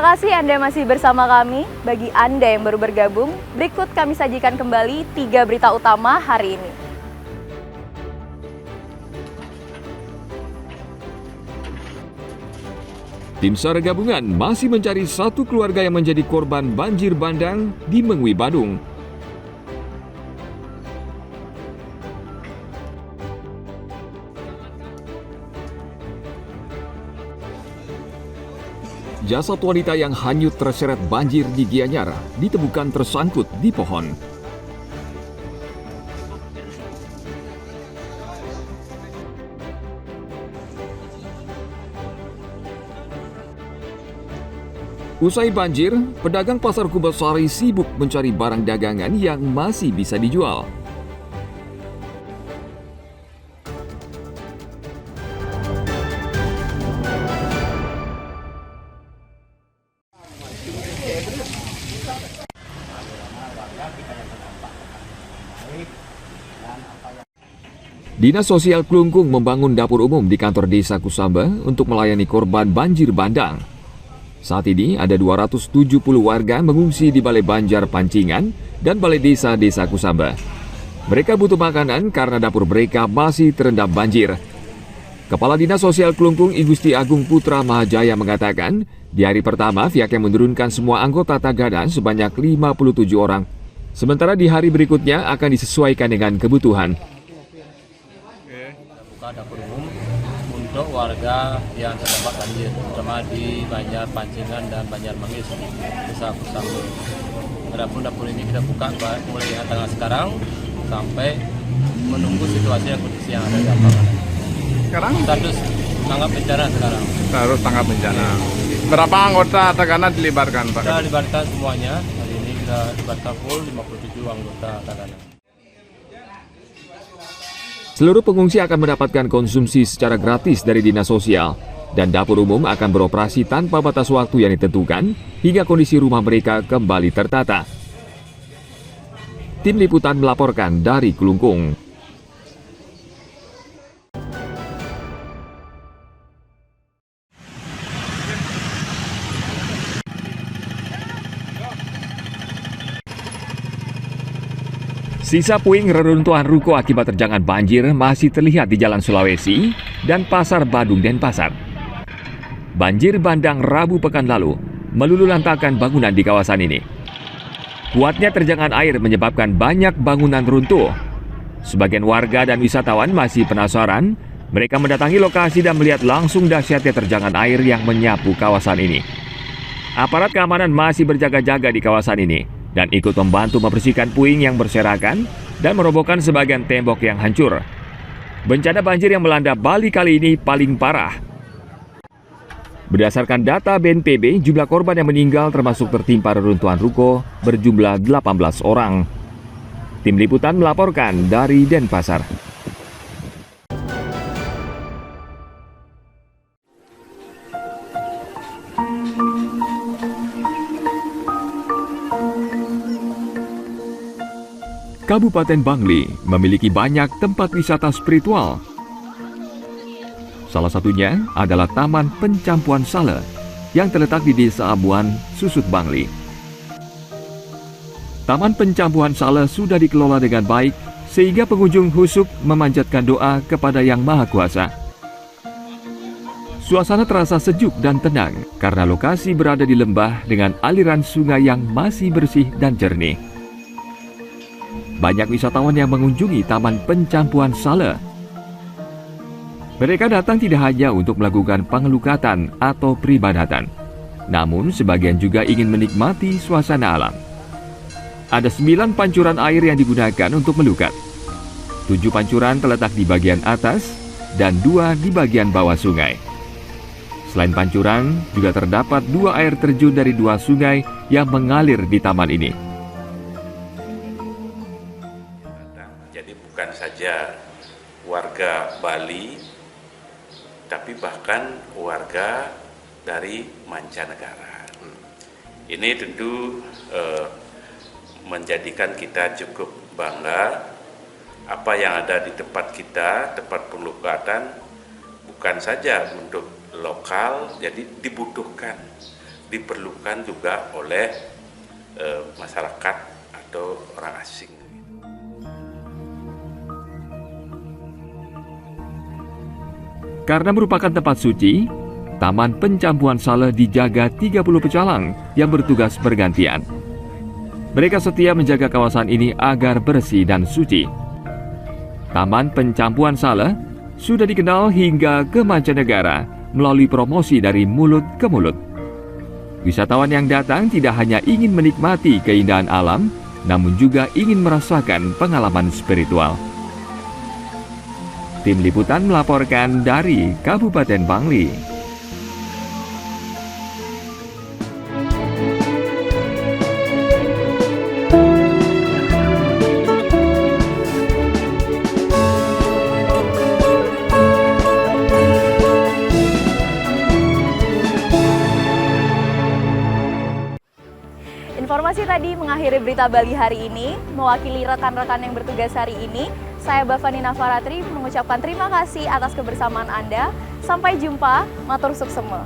Terima kasih Anda masih bersama kami. Bagi Anda yang baru bergabung, berikut kami sajikan kembali 3 berita utama hari ini. Tim SAR gabungan masih mencari satu keluarga yang menjadi korban banjir bandang di Mengwi, Badung. Jasad wanita yang hanyut terseret banjir di Gianyar ditemukan tersangkut di pohon. Usai banjir, pedagang pasar Kubasari sibuk mencari barang dagangan yang masih bisa dijual. Dinas Sosial Klungkung membangun dapur umum di kantor desa Kusamba untuk melayani korban banjir bandang. Saat ini ada 270 warga mengungsi di Balai Banjar Pancingan dan Balai Desa Kusamba. Mereka butuh makanan karena dapur mereka masih terendam banjir. Kepala Dinas Sosial Klungkung I Gusti Agung Putra Mahajaya mengatakan, di hari pertama pihaknya menurunkan semua anggota Tagana sebanyak 57 orang. Sementara di hari berikutnya akan disesuaikan dengan kebutuhan. Buka dapur umum untuk warga yang terdampak banjir, terutama di Banjar Pancingan dan Banjar Manggis, Desa Kusamba. Adapun dapur ini kita buka mulai tanggal sekarang sampai menunggu situasi yang kondisi yang ada di lapangan. Sekarang Status tanggap bencana sekarang. harus tanggap bencana. Berapa anggota Tagana dilibatkan, Pak? Kita libatkan semuanya. Hari ini kita libatkan full 57 anggota Tagana. Seluruh pengungsi akan mendapatkan konsumsi secara gratis dari Dinas Sosial dan dapur umum akan beroperasi tanpa batas waktu yang ditentukan hingga kondisi rumah mereka kembali tertata. Tim Liputan melaporkan dari Klungkung. Sisa puing reruntuhan ruko akibat terjangan banjir masih terlihat di Jalan Sulawesi dan Pasar Badung Denpasar. Banjir bandang Rabu pekan lalu meluluhlantakkan bangunan di kawasan ini. Kuatnya terjangan air menyebabkan banyak bangunan runtuh. Sebagian warga dan wisatawan masih penasaran. Mereka mendatangi lokasi dan melihat langsung dahsyatnya terjangan air yang menyapu kawasan ini. Aparat keamanan masih berjaga-jaga di kawasan ini dan ikut membantu membersihkan puing yang berserakan dan merobohkan sebagian tembok yang hancur. Bencana banjir yang melanda Bali kali ini paling parah. Berdasarkan data BNPB, jumlah korban yang meninggal termasuk tertimpa reruntuhan ruko berjumlah 18 orang. Tim Liputan melaporkan dari Denpasar. Kabupaten Bangli memiliki banyak tempat wisata spiritual. Salah satunya adalah Taman Pencampuan Sale yang terletak di Desa Abuan, Susut, Bangli. Taman Pencampuan Sale sudah dikelola dengan baik sehingga pengunjung khusyuk memanjatkan doa kepada Yang Maha Kuasa. Suasana terasa sejuk dan tenang karena lokasi berada di lembah dengan aliran sungai yang masih bersih dan jernih. Banyak wisatawan yang mengunjungi Taman Pencampuan Sale. Mereka datang tidak hanya untuk melakukan pengelukatan atau peribadatan, namun sebagian juga ingin menikmati suasana alam. Ada 9 pancuran air yang digunakan untuk melukat. 7 pancuran terletak di bagian atas dan 2 di bagian bawah sungai. Selain pancuran, juga terdapat 2 air terjun dari 2 sungai yang mengalir di taman ini. Jadi bukan saja warga Bali, tapi bahkan warga dari mancanegara. Ini tentu menjadikan kita cukup bangga. Apa yang ada di tempat kita, tempat pelukatan, bukan saja untuk lokal, jadi dibutuhkan diperlukan juga oleh masyarakat atau orang asing. Karena merupakan tempat suci, Taman Pencampuan Saleh dijaga 30 pecalang yang bertugas bergantian. Mereka setia menjaga kawasan ini agar bersih dan suci. Taman Pencampuan Saleh sudah dikenal hingga ke mancanegara melalui promosi dari mulut ke mulut. Wisatawan yang datang tidak hanya ingin menikmati keindahan alam, namun juga ingin merasakan pengalaman spiritual. Tim Liputan melaporkan dari Kabupaten Bangli. Informasi tadi mengakhiri berita Bali hari ini. Mewakili rekan-rekan yang bertugas hari ini, saya Bavani Nafaratri mengucapkan terima kasih atas kebersamaan Anda. Sampai jumpa, matur suksema.